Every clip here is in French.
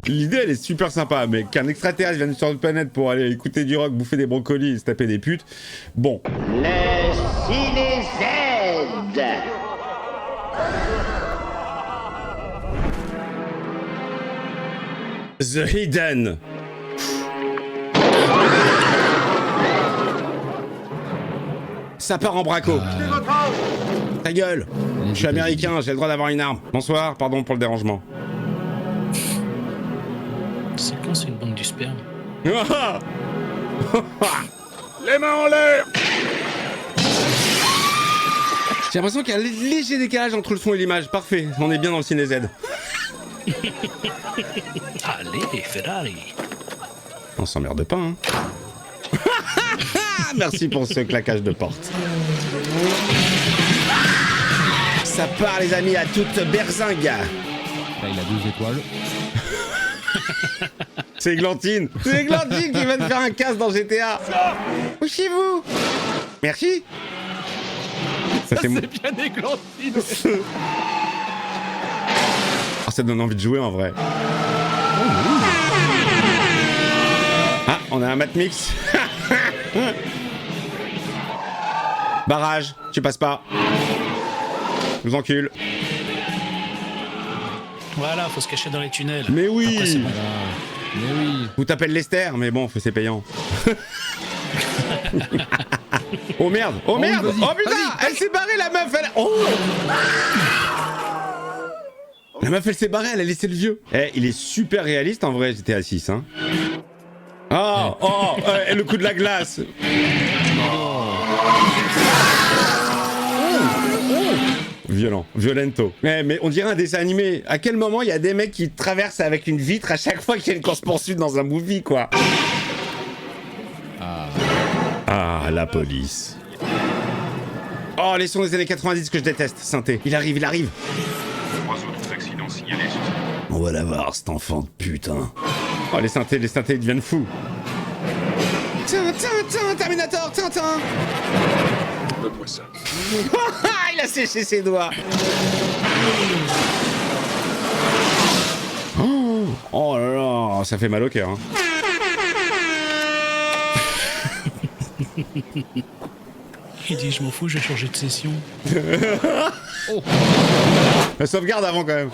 L'idée, elle est super sympa, mais qu'un extraterrestre vienne sur notre planète pour aller écouter du rock, bouffer des brocolis et se taper des putes, bon. Le Ciné-Z. The Hidden. Ça part en braco. Ta gueule. Je suis américain, j'ai le droit d'avoir une arme. Bonsoir, pardon pour le dérangement. C'est quand c'est une banque du sperme? Les mains en l'air. J'ai l'impression qu'il y a un léger décalage entre le son et l'image. Parfait, on est bien dans le Ciné-Z. Allez, Ferrari. On s'emmerde pas, hein. Merci pour ce claquage de porte. Ça part, les amis, à toute berzingue. Là, il a 12 étoiles. C'est Églantine. C'est Églantine qui va te faire un casse dans GTA. Couchez-vous. Merci. Ça, c'est bien Églantine. Ah, ça donne envie de jouer en vrai. Ah, on a un mat mix. Barrage, tu passes pas. Je vous encule. Voilà, faut se cacher dans les tunnels. Mais oui. Après, c'est bon. Mais oui. Vous t'appelle Lester, mais bon, c'est payant. Oh merde, oh merde, vas-y, oh putain, vas-y. elle s'est barrée la meuf, elle... Oh. La meuf elle s'est barrée, elle a laissé le vieux. Eh, il est super réaliste en vrai, j'étais à 6, hein. Oh, le coup de la glace. Violent, violento. Mais on dirait un dessin animé. À quel moment il y a des mecs qui traversent avec une vitre à chaque fois qu'il y a une course-poursuite dans un movie, quoi. Ah, la police. Oh, les sons des années 90 que je déteste. Synthé. Il arrive. 3 autres accidents signalés. On va la voir, cet enfant de putain. Oh, les synthés, ils deviennent fous. Tintin, Terminator, Tintin. Donne-moi ça. Il a séché ses doigts. Oh là là, ça fait mal au cœur. Hein. Il dit, je m'en fous, je vais changer de session. La sauvegarde avant quand même.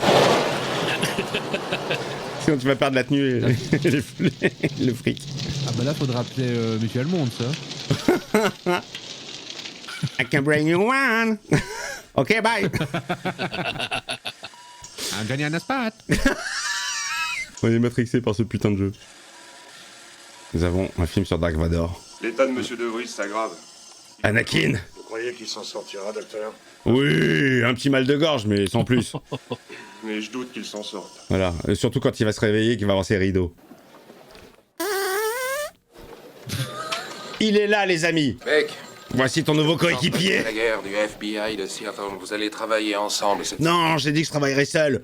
Sinon tu vas perdre la tenue et le fric. Ah bah là, faudra appeler Mutual Monde, ça. I can bring you one. Ok, bye. Un Johnny on the spot. On est matrixé par ce putain de jeu. Nous avons un film sur Dark Vador. L'état de Monsieur De Vries s'aggrave. Anakin. Vous croyez qu'il s'en sortira, docteur? Oui, un petit mal de gorge, mais sans plus. Mais je doute qu'il s'en sorte. Voilà, et surtout quand il va se réveiller, qu'il va avoir ses rideaux. Il est là, les amis. Mec, Voici ton nouveau coéquipier. la guerre du FBI de Seattle, vous allez travailler ensemble. Non, j'ai dit que je travaillerais seul.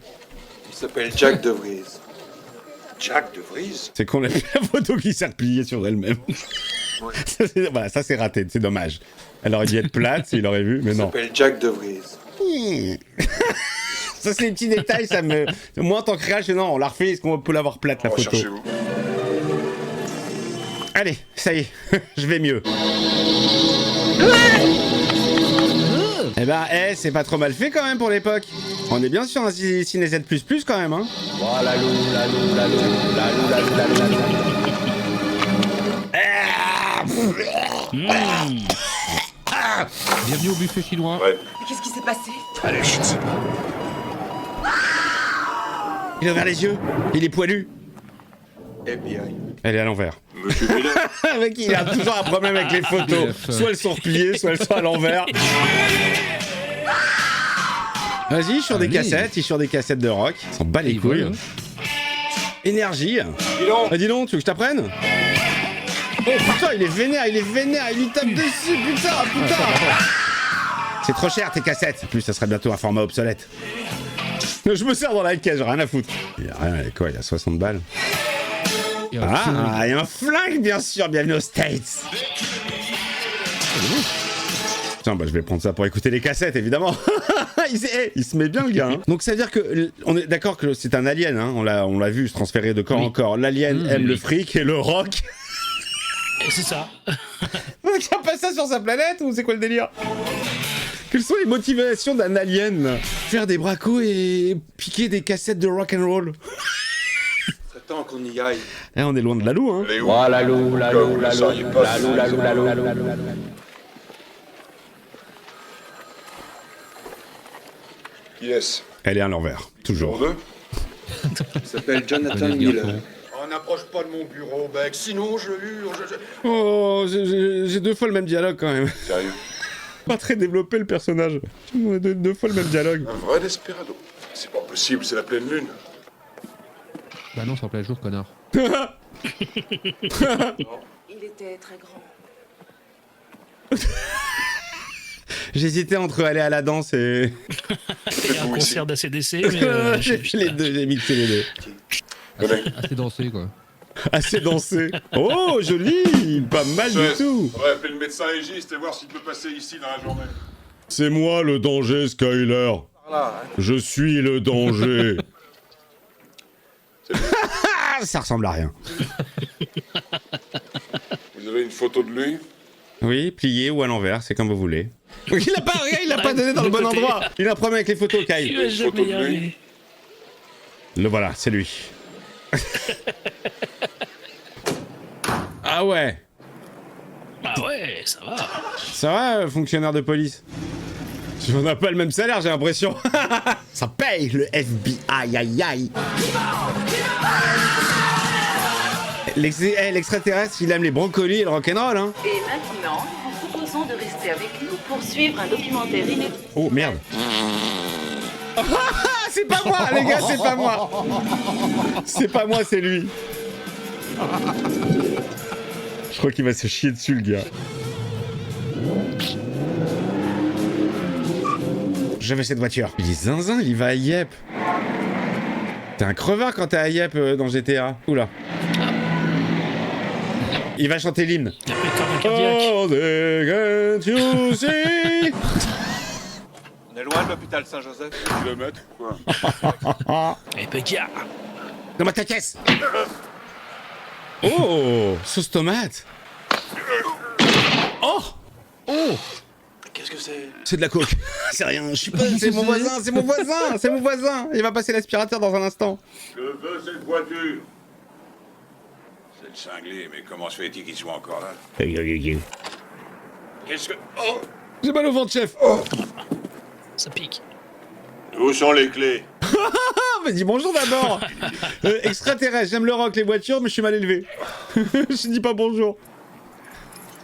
Il s'appelle Jack De Vries. Jack De Vries? C'est qu'on a fait la photo qui s'est repliée sur elle-même. Voilà, ça c'est raté, c'est dommage. Elle aurait dû être plate s'il aurait vu, mais Il non. s'appelle Jack De Vries. Ça c'est les petits détails, ça me... Moi en tant que réal, je dis non, on la refait, est-ce qu'on peut l'avoir plate la photo? Recherchez-vous. Allez, ça y est, je vais mieux. Eh ben, c'est pas trop mal fait quand même pour l'époque. On est bien sur un Ciné-Z++ quand même, hein. Bienvenue au buffet chinois. Ouais. Mais qu'est-ce qui s'est passé? Allez, je sais pas. Il a ouvert les yeux, il est poilu. FBI. Elle est à l'envers. Monsieur Miller. Le mec, il a toujours un problème avec les photos. Soit elles sont repliées, soit elles sont à l'envers. Vas-y, sur des Allez. cassettes, il sur des cassettes de rock. Il s'en bat les Et couilles. voilà. Énergie. Dis donc. Ah, dis donc, tu veux que je t'apprenne? Oh putain, il est vénère, il lui tape dessus, putain. C'est trop cher tes cassettes. En plus, ça serait bientôt un format obsolète. Je me sers dans la caisse, j'ai rien à foutre. Il y a rien, quoi, il y a 60 balles. Et Ah, et un flingue, bien sûr, bienvenue aux States. Tiens, bah je vais prendre ça pour écouter les cassettes, évidemment. il se met bien le gars. Hein. Donc ça veut dire que on est d'accord que c'est un alien. Hein. On l'a vu se transférer de corps en corps. L'alien aime le fric et le rock. Et c'est ça. Il n'y a pas ça sur sa planète ou c'est quoi le délire? Quelles sont les motivations d'un alien là? Faire des bracos et piquer des cassettes de rock and roll. C'est temps qu'on y aille. Eh, on est loin de la loue, hein. Elle est où? Voilà l'eau, la Comme l'eau, vous la le l'eau, sauriez pas, la l'eau, la l'eau, la l'eau, la l'eau. Qui est-ce? Elle est à l'envers, Pour toujours. deux? Il s'appelle Jonathan Allez, Miller. garçon. On n'approche pas de mon bureau, mec, sinon je hurle. Oh, j'ai 2 fois le même dialogue quand même. Sérieux? Pas très développé le personnage. 2 fois le même dialogue. Un vrai desperado. C'est pas possible, c'est la pleine lune. Bah non, c'est en plein jour, connard. Il était très grand. J'hésitais entre aller à la danse et... Il y a un vous concert d'ACDC, mais j'ai fait les deux, j'ai mixé les deux. Venez. Assez dansé, quoi. Assez dansé. Oh, joli. Pas mal du tout. On va appeler le médecin légiste et voir s'il peut passer ici dans la journée. C'est moi le danger, Skyler. Voilà, hein. Je suis le danger. Ça ressemble à rien. Vous avez une photo de lui? Oui, plié ou à l'envers, c'est comme vous voulez. Il a pas donné dans le bon côté. endroit. Il a un problème avec les photos, il Kyle. va Une photo jamais y de lui. arriver. Le voilà, c'est lui. Ah ouais. Ah ouais, ça va. Ça va, fonctionnaire de police? On n'a pas le même salaire, j'ai l'impression. Ça paye le FBI, aïe aïe. L'extraterrestre, il aime les brocolis et le rock'n'roll, hein. Et maintenant, nous vous proposons de rester avec nous pour suivre un documentaire inédit. Oh merde. C'est pas moi, les gars, c'est pas moi. C'est pas moi, c'est lui. Je crois qu'il va se chier dessus, le gars. J'avais cette voiture. Il est zinzin, il va à Yep. T'es un crevard quand t'es à Yep dans GTA. Oula. Il va chanter l'hymne. Il a fait comme un cardiaque. Oh, can't you see? On est loin de l'hôpital Saint-Joseph. Kilomètre, quoi. Et Pékia. Donne-moi ta caisse. Oh, sauce tomate. Oh, oh. Qu'est-ce que c'est? C'est de la coke. C'est rien. Je suis pas. C'est mon voisin. C'est mon voisin. C'est mon voisin. Il va passer l'aspirateur dans un instant. Je veux cette voiture. C'est le cinglé, mais comment se fait-il qu'il soit encore là? Qu'est-ce que... Oh! J'ai mal au ventre, chef. Ça pique. Où sont les clés? Ah, mais dis bonjour d'abord. Extraterrestre. J'aime le rock, les voitures, mais je suis mal élevé. Je dis pas bonjour.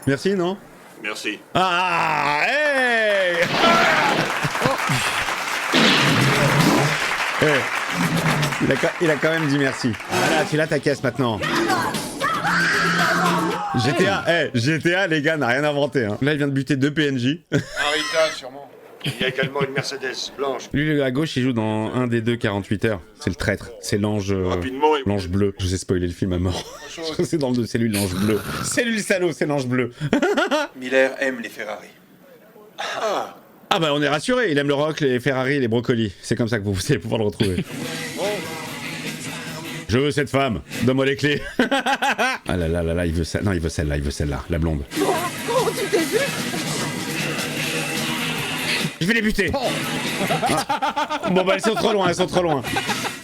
Merci, non? Merci. Ah, hey. Hey. Il a quand même dit merci. Voilà, tu l'as ta caisse maintenant. GTA, les gars, n'a rien inventé. Hein. Là, il vient de buter 2 PNJ. Arita, sûrement. Il y a également une Mercedes blanche. Lui, à gauche, il joue dans un des deux 48 heures. C'est le traître. C'est l'ange... Rapidement, et... l'ange bleu. Je vous ai spoilé le film à mort. C'est dans le 2, c'est lui l'ange bleu. C'est lui le salaud, c'est l'ange bleu. Miller aime les Ferrari. Ah! Ah bah on est rassuré, il aime le rock, les Ferrari, les brocolis. C'est comme ça que vous allez pouvoir le retrouver. Je veux cette femme, donne-moi les clés. Ah là là là là, il veut ça. Non, il veut celle-là, la blonde. Je vais les buter. Ah. Bon bah elles sont trop loin.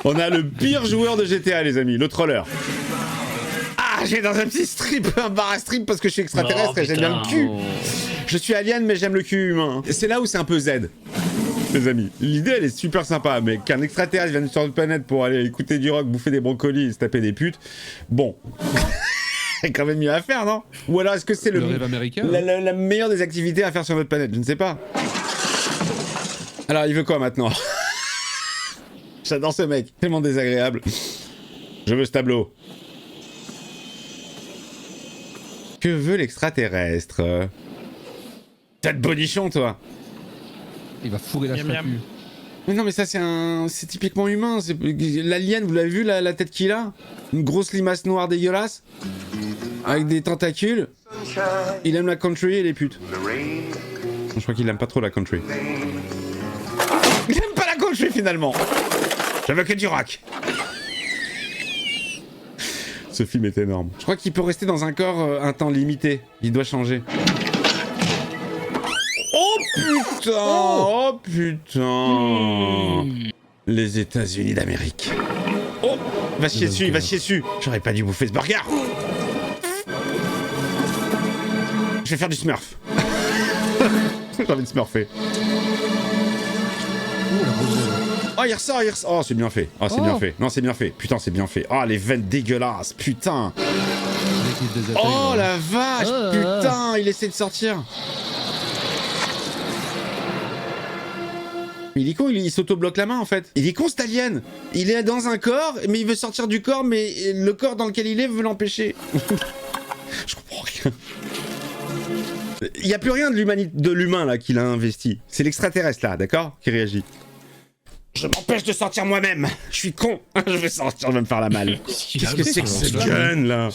On a le pire joueur de GTA, les amis, le troller. Ah, j'ai dans un petit strip, un bar à strip parce que je suis extraterrestre Oh, et j'aime bien le cul. putain. Je suis alien mais j'aime le cul humain. Et c'est là où c'est un peu Z. Les amis, l'idée elle est super sympa, mais qu'un extraterrestre vienne sur notre planète pour aller écouter du rock, bouffer des brocolis et se taper des putes, bon. C'est quand même mieux à faire, non? Ou alors est-ce que c'est Le rêve américain, la meilleure des activités à faire sur notre planète? Je ne sais pas. Alors il veut quoi maintenant? J'adore ce mec, tellement désagréable. Je veux ce tableau. Que veut l'extraterrestre? T'as de bonichon, toi. Il va fourrer la Miam, miam. statue. Mais non, mais ça, c'est typiquement humain. L'alien, vous l'avez vu, la tête qu'il a? Une grosse limace noire dégueulasse. Avec des tentacules. Il aime la country et les putes. Je crois qu'il aime pas trop la country. Il aime pas la country finalement. Je veux que du rock. Ce film est énorme. Je crois qu'il peut rester dans un corps un temps limité. Il doit changer. Oh putain! Oh putain! Les États-Unis d'Amérique. Oh! Va chier dessus, il va chier dessus. J'aurais pas dû bouffer ce burger. Je vais faire du smurf. J'ai envie de smurfer. Oh, il ressort, il ressort. Oh, c'est bien fait. Oh, c'est bien fait. Non, c'est bien fait. Putain, c'est bien fait. Oh, les veines dégueulasses. Putain. Oh, la vache. Putain, il essaie de sortir. Il est con, il s'auto-bloque la main en fait. Il est con cet alien. Il est dans un corps, mais il veut sortir du corps, mais le corps dans lequel il est veut l'empêcher. Je comprends rien. Il n'y a plus rien de l'humain là qu'il a investi. C'est l'extraterrestre là, d'accord, qui réagit. Je m'empêche de sortir moi-même. Je suis con. Je vais sortir, je vais me faire la malle. Qu'est-ce que c'est que ce gun là?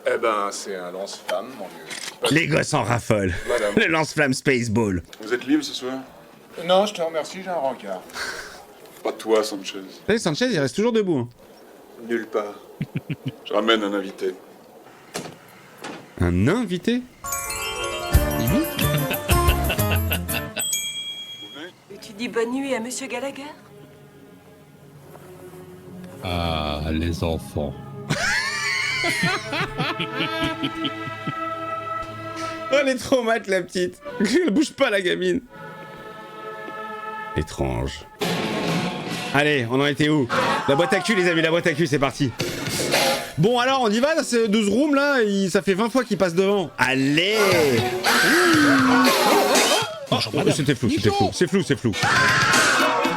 Eh ben, c'est un lance-flamme, mon vieux. Les gosses en raffolent. Madame. Le lance-flamme Spaceball. Vous êtes libre ce soir? Non, je te remercie, j'ai un rencard. Pas toi, Sanchez. Vous savez, Sanchez, il reste toujours debout. Hein. Nulle part. Je ramène un invité. Un invité? Tu dis bonne nuit à Monsieur Gallagher? Ah, les enfants. Oh, elle est trop mate, la petite. Elle bouge pas, la gamine. Étrange. Allez, on en était où? La boîte à cul, les amis, la boîte à cul, c'est parti. Bon, alors, on y va, dans ce 12 room, là. Ça fait 20 fois qu'il passe devant. Allez. Oh, c'était flou, c'était flou. C'est flou, c'est flou.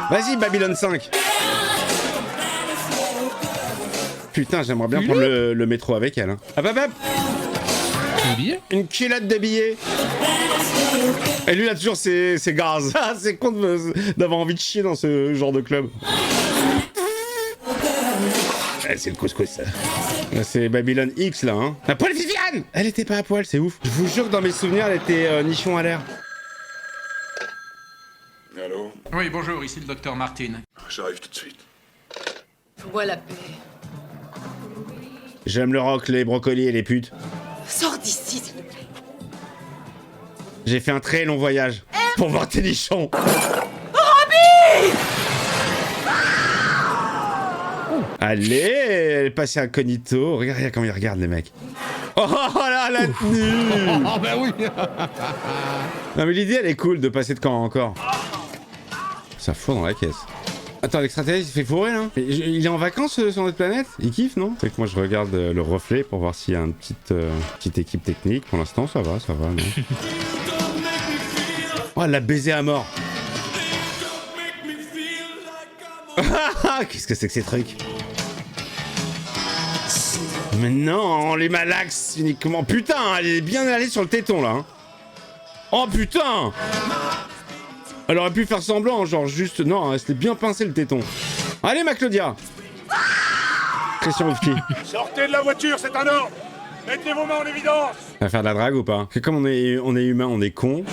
Vas-y, Babylone 5. Putain, j'aimerais bien prendre le métro avec elle. Hein. Hop, hop, hop. Une culotte de billets. Et lui, il a toujours ses gaz. Ah, c'est con d'avoir envie de chier dans ce genre de club. C'est le couscous, ça. C'est Babylone X, là, hein. La poêle Viviane! Elle était pas à poil, c'est ouf. Je vous jure que dans mes souvenirs, elle était nichon à l'air. Allô? Oui, bonjour, ici le docteur Martin. J'arrive tout de suite. Vois la paix. J'aime le rock, les brocolis et les putes. Sors d'ici, s'il te plaît. J'ai fait un très long voyage pour voir tes nichons. Allez, elle est passée incognito. Regarde comment ils regardent, les mecs. Oh là, la tenue. Oh bah oui. Non mais l'idée, elle est cool de passer de camp encore. Ça fourre dans la caisse. Attends, l'extraterrestre, il se fait fourrer, là? Il est en vacances sur notre planète? Il kiffe, non? C'est que moi, je regarde le reflet pour voir s'il y a une petite équipe technique. Pour l'instant, ça va, non? Oh, elle l'a baisé à mort. Qu'est-ce que c'est que ces trucs? Mais non, on les malaxe uniquement. Putain, elle est bien allée sur le téton, là. Hein. Oh, putain! Elle aurait pu faire semblant, genre juste... Non, elle s'était bien pincé le téton. Allez, ma Claudia! Christian Oufki. Sortez de la voiture, c'est un ordre! Mettez vos mains en évidence! Elle va faire de la drague ou pas? Que comme on est humain, on est con.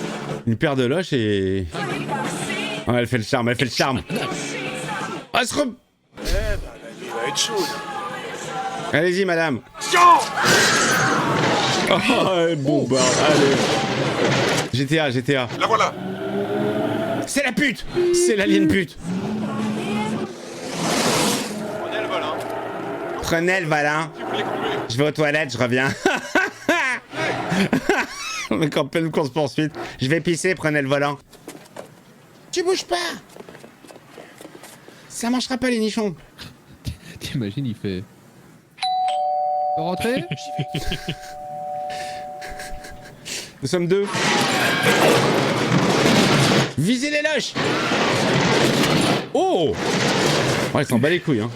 Une paire de loches et... Oh, elle fait le charme, elle fait le charme. Oh, elle se re... Eh ben, la nuit va être chaude. Allez-y, madame. Oh, elle bombarde, allez. GTA. La voilà! C'est la pute! C'est l'alien pute! Prenez le volant. Prenez le volant. Je vais aux toilettes, je reviens. On est en pleine course-poursuite. Je vais pisser, prenez le volant. Tu bouges pas! Ça mangera pas les nichons. T'imagines, il fait... Rentrer? Nous sommes deux. Visez les loches! Oh! Oh, elle s'en bat les couilles, hein.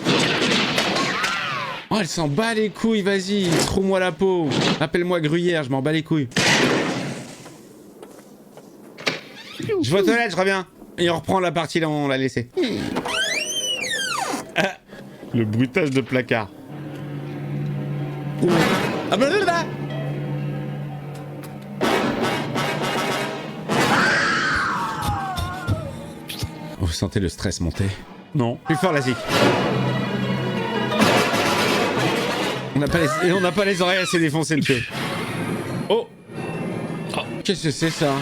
Oh, elle s'en bat les couilles, vas-y, trouve-moi la peau. Appelle-moi Gruyère, je m'en bats les couilles. Je vais aux toilettes, je reviens. Et on reprend la partie là où on l'a laissée. Ah, le bruitage de placard. Ah bah là. sentez le stress monter? Non. Plus fort, la zik. On n'a pas les oreilles assez défoncées, monsieur. Oh. Qu'est-ce que c'est ça?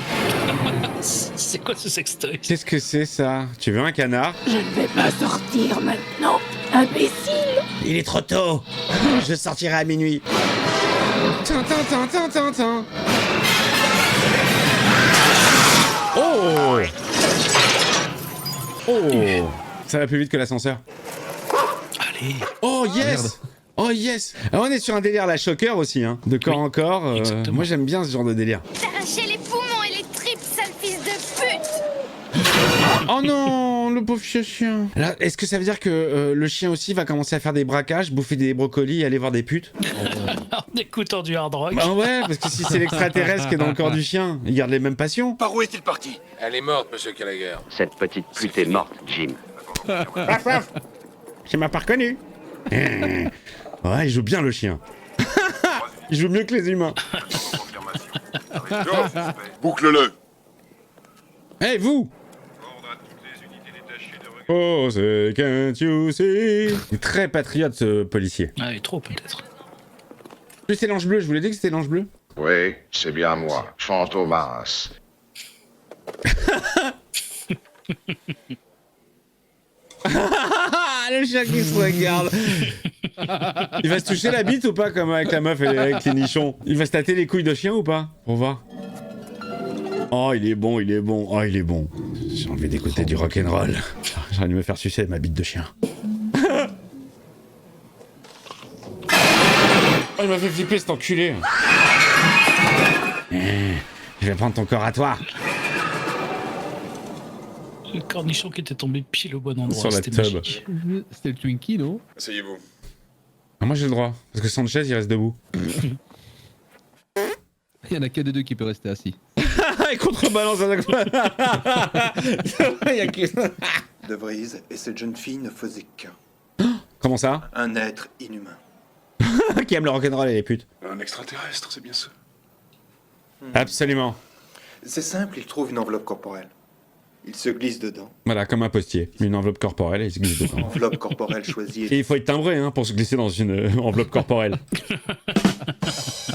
C'est quoi ce sextoy? Qu'est-ce que c'est ça? Tu veux un canard? Je ne vais pas sortir maintenant, imbécile. Il est trop tôt. Je sortirai à minuit. Tin. Oh. Oh. Ça va plus vite que l'ascenseur. Allez. Oh yes. Oh yes. Alors on est sur un délire la choqueur aussi, hein. De corps en corps. Moi j'aime bien ce genre de délire. T'arrachais les poumons et les tripes, sale fils de pute. Oh non, le pauvre chien. Alors, est-ce que ça veut dire que le chien aussi va commencer à faire des braquages, bouffer des brocolis et aller voir des putes? En écoutant du hard rock. Bah ouais, parce que si c'est l'extraterrestre qui est dans le corps du chien, il garde les mêmes passions. Par où est-il parti? Elle est morte, monsieur Gallagher. Cette petite pute est morte, Jim. Je m'a pas reconnu. Ouais, il joue bien le chien. Il joue mieux que les humains. Boucle-le. Eh, vous! Oh, c'est can't you see? Il est très patriote, ce policier. Ah, et trop peut-être. Plus c'est l'ange bleu, je vous l'ai dit que c'était l'ange bleu. Oui, c'est bien moi, Fantomas. Le chien qui se regarde. Il va se toucher la bite ou pas, comme avec la meuf et avec les nichons? Il va se tâter les couilles de chien ou pas? Pour voir. Oh, il est bon, il est bon. Oh, il est bon. J'ai envie d'écouter du rock'n'roll. J'ai envie de me faire sucer ma bite de chien. Oh, il m'a fait flipper cet enculé. Je vais prendre ton corps à toi. Le cornichon qui était tombé pile au bon endroit. Sur la C'était tub. magique. C'était le Twinkie, non? Asseyez-vous. Ah, moi j'ai le droit, parce que Sanchez il reste debout. Il y en a que des deux qui peuvent rester assis. Il contrebalance à chaque fois. Il y a que... De Vries et cette jeune fille ne faisaient qu'un. Comment ça? Un être inhumain. Qui aime le rock'n'roll et les putes. Un extraterrestre, c'est bien ça. Absolument. C'est simple, il trouve une enveloppe corporelle. Il se glisse dedans. Voilà, comme un postier. Une enveloppe corporelle et il se glisse dedans. Enveloppe corporelle choisie. Et il faut être timbré hein, pour se glisser dans une enveloppe corporelle.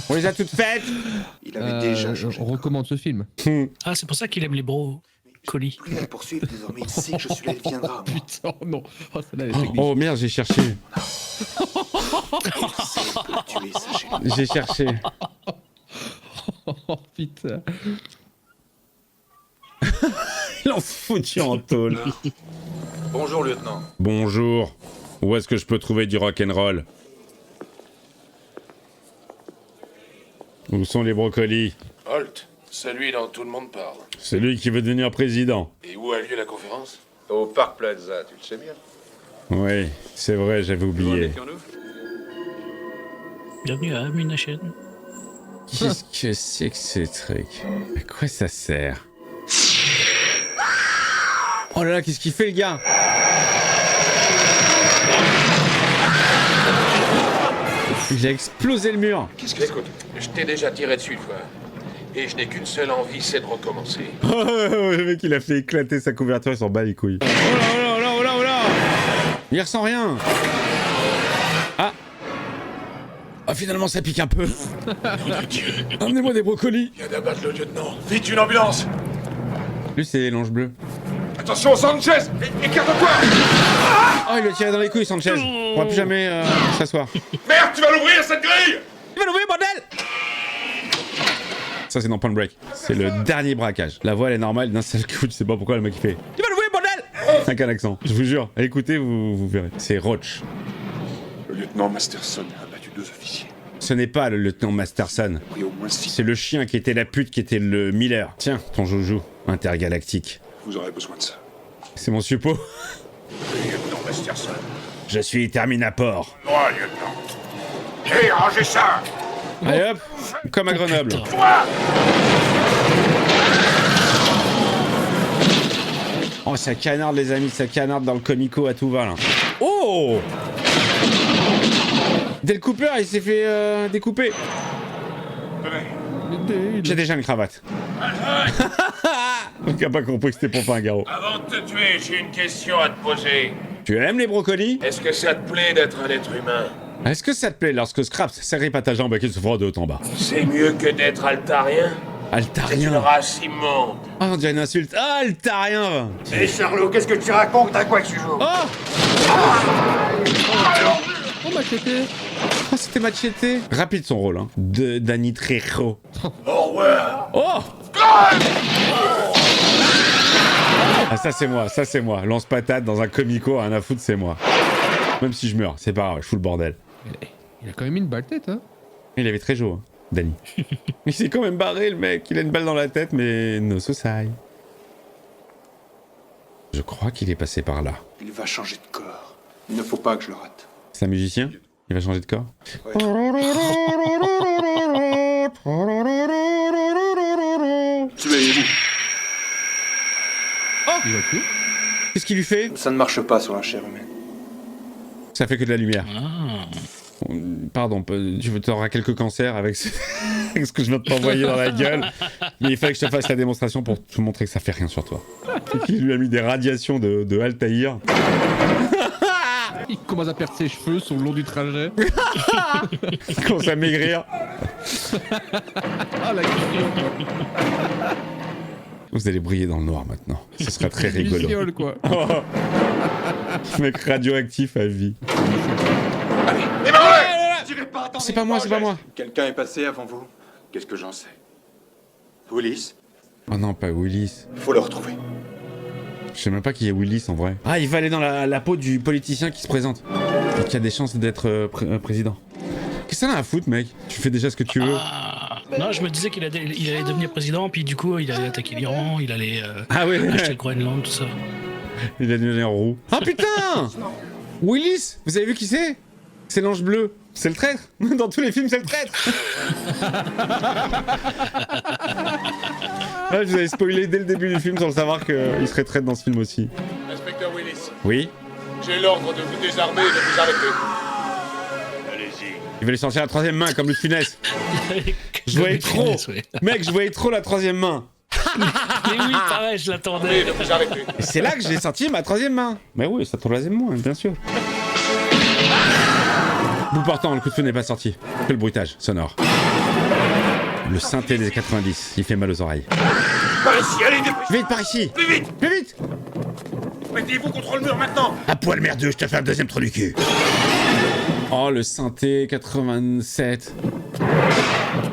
On les a toutes faites. Il avait déjà changé. On recommande ce film. Ah, c'est pour ça qu'il aime les brocolis. Plus à le poursuivre désormais, il sait que je suis là, il viendra à moi. Putain, oh non. Oh, celle-là, elle est technique. Oh merde, j'ai cherché. Tuer, sachez. J'ai cherché. Oh putain. Il en foutu en tôle. Bonjour, lieutenant. Bonjour. Où est-ce que je peux trouver du rock'n'roll? Où sont les brocolis? Holt, celui dont tout le monde parle. C'est lui qui veut devenir président. Et où a lieu la conférence? Au Parc Plaza, tu le sais bien. Oui, c'est vrai, j'avais oublié. Bienvenue à Ammunition. Qu'est-ce que c'est que ce truc? À quoi ça sert? Oh là là, qu'est-ce qu'il fait le gars? Il a explosé le mur. Qu'est-ce que... Écoute, je t'ai déjà tiré dessus une fois. Et je n'ai qu'une seule envie, c'est de recommencer. Le mec il a fait éclater sa couverture, il s'en bat les couilles. Oh là oh là oh là oh là! Il ressent rien. Ah. Ah finalement ça pique un peu. Emmenez-moi des brocolis. Viens d'abattre le lieutenant. Vite, une ambulance! Lui c'est l'ange bleu. Attention, Sanchez! Écarte-toi! Oh il lui a tiré dans les couilles Sanchez. On va plus jamais s'asseoir. Merde, tu vas l'ouvrir, cette grille! Tu vas l'ouvrir bordel! Ça c'est dans Point Break. C'est le dernier braquage. La voix elle est normale, d'un seul coup tu sais pas pourquoi le mec il fait tu vas l'ouvrir bordel! Avec un accent. Je vous jure, écoutez vous verrez. C'est Roach. Le lieutenant Masterson a battu 2 officiers. Ce n'est pas le lieutenant Masterson. Pris au moins 6. C'est le chien qui était la pute qui était le Miller. Tiens, ton joujou intergalactique. Vous aurez besoin de ça. C'est mon suppôt. Lieutenant Masterson. Je suis Terminator. Moi, lieutenant. Hé, rangez ça! Allez hop, comme à Grenoble. Oh, ça canarde les amis, ça canarde dans le comico à tout va là. Oh! Dès le Cooper, il s'est fait découper. J'ai déjà une cravate. Il a pas compris que c'était pour faire un garrot. Avant de te tuer, j'ai une question à te poser. Tu aimes les brocolis? Est-ce que ça te plaît d'être un être humain? Est-ce que ça te plaît lorsque Scraps s'agrippe à ta jambe et qu'il se frotte de haut en bas? C'est mieux que d'être altarien? C'est une Altarien. race immonde. Oh, on dirait une insulte. Ah, altarien. Hé Charlot, qu'est-ce que tu racontes? À quoi que tu joues? Oh, Oh, Machete. oh c'était Machete. Rapide son rôle, hein. De Danny Trejo. Oh ouais. Oh. Ah, ça c'est moi. Lance-patate dans un comico, rien à foutre, c'est moi. Même si je meurs, c'est pas grave, je fous le bordel. Il a quand même mis une balle tête, hein. Il avait très chaud, hein, Danny. Il s'est quand même barré, le mec. Il a une balle dans la tête, mais no society. Je crois qu'il est passé par là. Il va changer de corps. Il ne faut pas que je le rate. C'est un musicien? Il va changer de corps? Ouais. Tu es où? Il va tuer. Qu'est-ce qu'il lui fait? Ça ne marche pas sur la chair humaine. Ça fait que de la lumière. Ah. Pardon, tu auras quelques cancers avec ce... avec ce que je viens de t'envoyer dans la gueule. Mais il fallait que je te fasse la démonstration pour te montrer que ça fait rien sur toi. Il lui a mis des radiations de Altaïr. Il commence à perdre ses cheveux sur le long du trajet. Il commence à maigrir. Ah, la question. Vous allez briller dans le noir maintenant. Ce sera très rigolo. Luciole, quoi. Oh. Mec radioactif à vie. C'est pas moi, c'est pas moi. Quelqu'un est passé avant vous? Qu'est-ce que j'en sais? Willis? Oh non, pas Willis. Faut le retrouver. Je sais même pas qui est Willis en vrai. Ah, il va aller dans la peau du politicien qui se présente. Et qui a des chances d'être président. Qu'est-ce que ça a à foutre, mec? Tu fais déjà ce que tu veux. Non, je me disais qu'il allait devenir président, puis du coup, il allait attaquer l'Iran, il allait Ah ouais, acheter le Groenland, tout ça. il a devenu en roux. Ah putain! Willis! Vous avez vu qui c'est? C'est l'ange bleu. C'est le traître. Dans tous les films, c'est le traître. Ah, je vous avais spoilé dès le début du film sans le savoir qu'il serait traître dans ce film aussi. Inspecteur Willis, Oui? j'ai l'ordre de vous désarmer et de vous arrêter. Allez-y. Il va lui sortir la troisième main comme Louis de Funès. Je voyais trop. Mec, je voyais trop la troisième main. Mais oui, pareil, je l'attendais. Et de vous arrêter. Et c'est là que j'ai sorti ma troisième main. Mais oui, c'est la troisième main, bien sûr. Bout portant, le coup de feu n'est pas sorti. Que le bruitage sonore. Le synthé des 90, il fait mal aux oreilles. Par ici, allez, dépêchez-vous. Vite par ici! Plus vite. Plus vite! Mettez-vous contre le mur maintenant. À poil merdeux, je te fais un deuxième trou du cul. Oh, le synthé 87.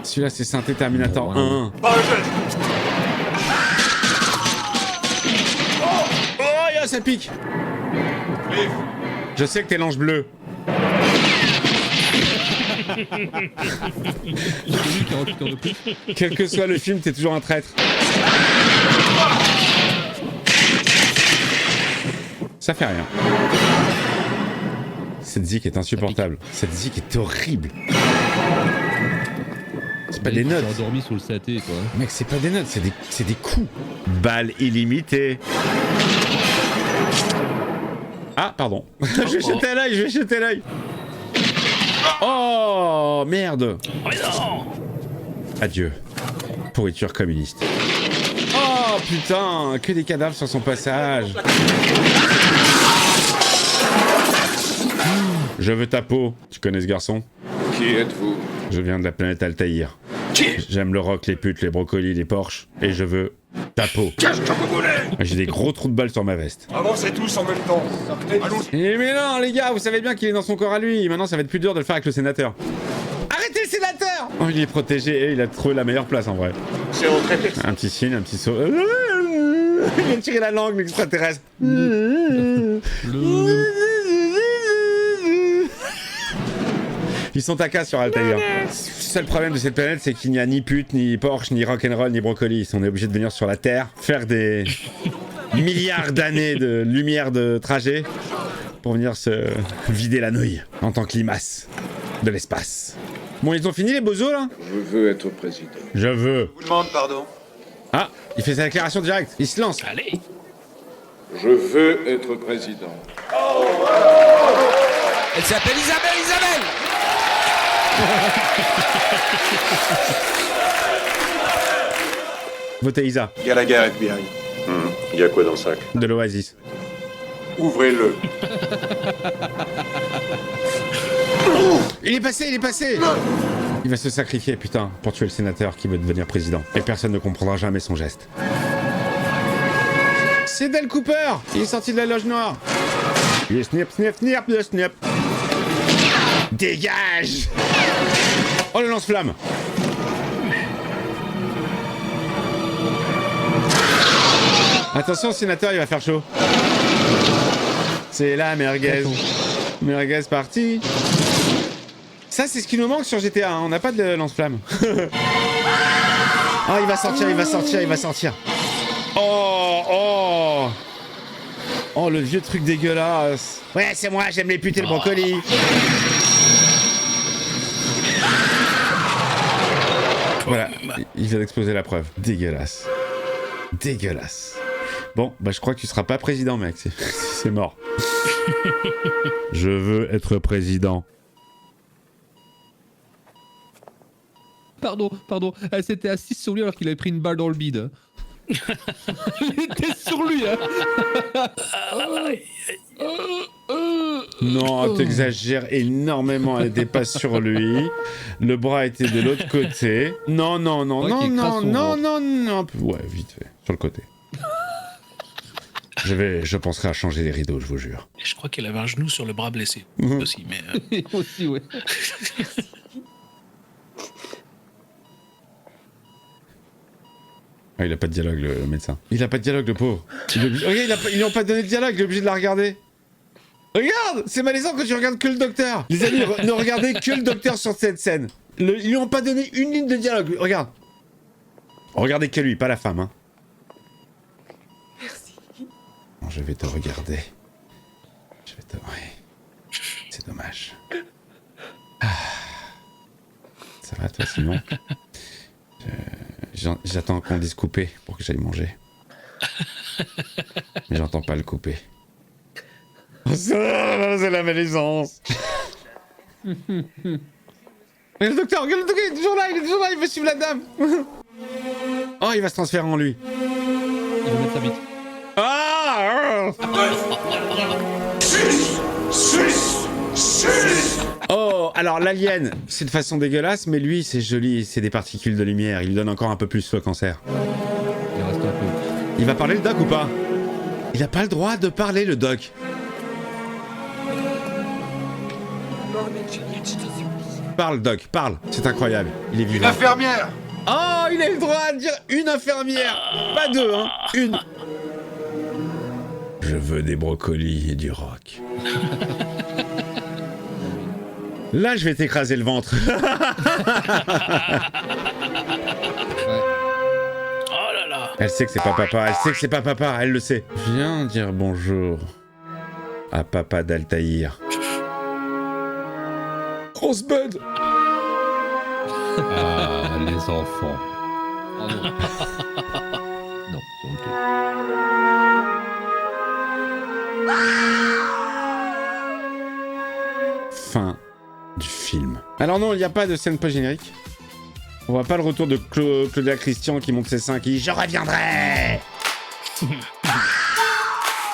Celui-là, c'est synthé Terminator 1. Pas un geste. Oh, yeah, ça pique. Cliff, Je sais que t'es l'ange bleu. J'ai connu 48 heures de plus. Quel que soit le film, t'es toujours un traître. Ça fait rien. Cette zik est insupportable. Cette zik est horrible. C'est pas des notes. T'es endormi sur le saté, quoi. Mec, c'est pas des notes, c'est des coups. Balles illimitées. Ah, pardon. Je vais jeter l'œil. Oh, merde. Oh, mais non! Adieu. Pourriture communiste. Oh, putain, que des cadavres sur son passage. Je veux ta peau. Tu connais ce garçon? qui êtes-vous? Je viens de la planète Altaïr. J'aime le rock, les putes, les brocolis, les Porsche. Et je veux ta peau. Qu'est-ce que vous voulez? J'ai des gros trous de balles sur ma veste. Avancez tous en même temps. Allons-y. Eh mais non, les gars, vous savez bien qu'il est dans son corps à lui. Maintenant, ça va être plus dur de le faire avec le sénateur. Arrêtez le sénateur! Oh, il est protégé et il a trouvé la meilleure place en vrai. C'est retraité. Un petit signe, un petit saut. Il a tiré la langue, l'extraterrestre. Ils sont à casse sur Altaïr. Le seul problème de cette planète, c'est qu'il n'y a ni pute, ni Porsche, ni rock'n'roll, ni brocoli. On est obligé de venir sur la Terre, faire des milliards d'années de lumière de trajet pour venir se vider la nouille en tant que limace de l'espace. Bon, ils ont fini les bozos là? Je veux être président. Je veux. Je vous demande pardon. Ah, il fait sa déclaration directe. Il se lance. Allez! Je veux être président. Elle s'appelle Isabelle! Votez Isa. Gallagher FBI. Il y a quoi dans le sac? De l'Oasis. Ouvrez-le. Il est passé, il est passé. Il va se sacrifier, putain, pour tuer le sénateur qui veut devenir président. Et personne ne comprendra jamais son geste. C'est Dale Cooper. Il est sorti de la loge noire. Il est snip, snip, snip, le snip. Dégage. Oh, le lance-flamme. Attention, le sénateur, il va faire chaud. C'est la merguez. Merguez partie. Ça, c'est ce qui nous manque sur GTA, hein. On n'a pas de lance-flamme. Ah, il va sortir, il va sortir, il va sortir. Oh, oh. Oh, le vieux truc dégueulasse. Ouais, c'est moi, j'aime les putes et le brocoli. Voilà, il vient d'exploser la preuve. Dégueulasse. Dégueulasse. Bon, bah je crois que tu seras pas président, mec. C'est mort. Je veux être président. Pardon. Elle s'était assise sur lui alors qu'il avait pris une balle dans le bide. Elle était sur lui, hein. Non, t'exagères énormément. Elle était pas sur lui. Le bras était de l'autre côté. Non. Ouais, vite fait. Sur le côté. Je penserai à changer les rideaux, je vous jure. Je crois qu'elle avait un genou sur le bras blessé. Aussi, mais... Aussi, ouais. Ah, il a pas de dialogue, le médecin. Il a pas de dialogue, le pauvre. Regarde, ils lui ont pas donné de dialogue, il est obligé de la regarder. Regarde, c'est malaisant quand tu regardes que le docteur. Les amis, ne regardez que le docteur sur cette scène. Ils lui ont pas donné une ligne de dialogue, regarde. Regardez que lui, pas la femme, hein. Merci. Bon, je vais te regarder. Ouais. C'est dommage. Ah. Ça va, toi, Simon? J'attends qu'on dise couper pour que j'aille manger. Mais j'entends pas le couper. C'est la malaisance. Regarde le docteur, il est toujours là, il veut suivre la dame. Oh, il va se transférer en lui. Il va mettre sa bite. Ah. Oh, alors l'alien, c'est de façon dégueulasse, mais lui, c'est joli, c'est des particules de lumière. Il lui donne encore un peu plus le cancer. Il reste un peu. Il va parler le doc ou pas? Il a pas le droit de parler le doc. Parle doc, parle. C'est incroyable. Il est vivant. Une infirmière. Oh, il a le droit de dire une infirmière. Pas deux, hein. Une. Je veux des brocolis et du rock. Là, je vais t'écraser le ventre. Oh là là. Elle sait que c'est pas papa, elle le sait. Viens dire bonjour à papa d'Altaïr. Grosse bud. Ah, les enfants. Oh non. Non, c'est honteux. Fin du film. Alors non, il n'y a pas de scène post-générique. On voit pas le retour de Claudia Christian qui monte ses seins qui « Je reviendrai !»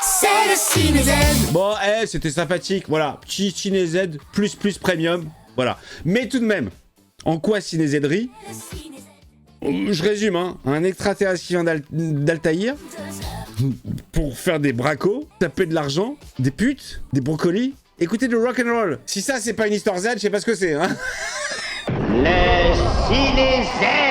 C'est le Ciné Z. Bon, c'était sympathique, voilà. Petit Ciné Z plus premium, voilà. Mais tout de même, en quoi Ciné Z rit? Je résume, hein. Un extraterrestre qui vient d'Altaïr pour faire des bracos, taper de l'argent, des putes, des brocolis, écouter du rock'n'roll. Si ça, c'est pas une histoire Z, je sais pas ce que c'est, hein. Le Ciné Z.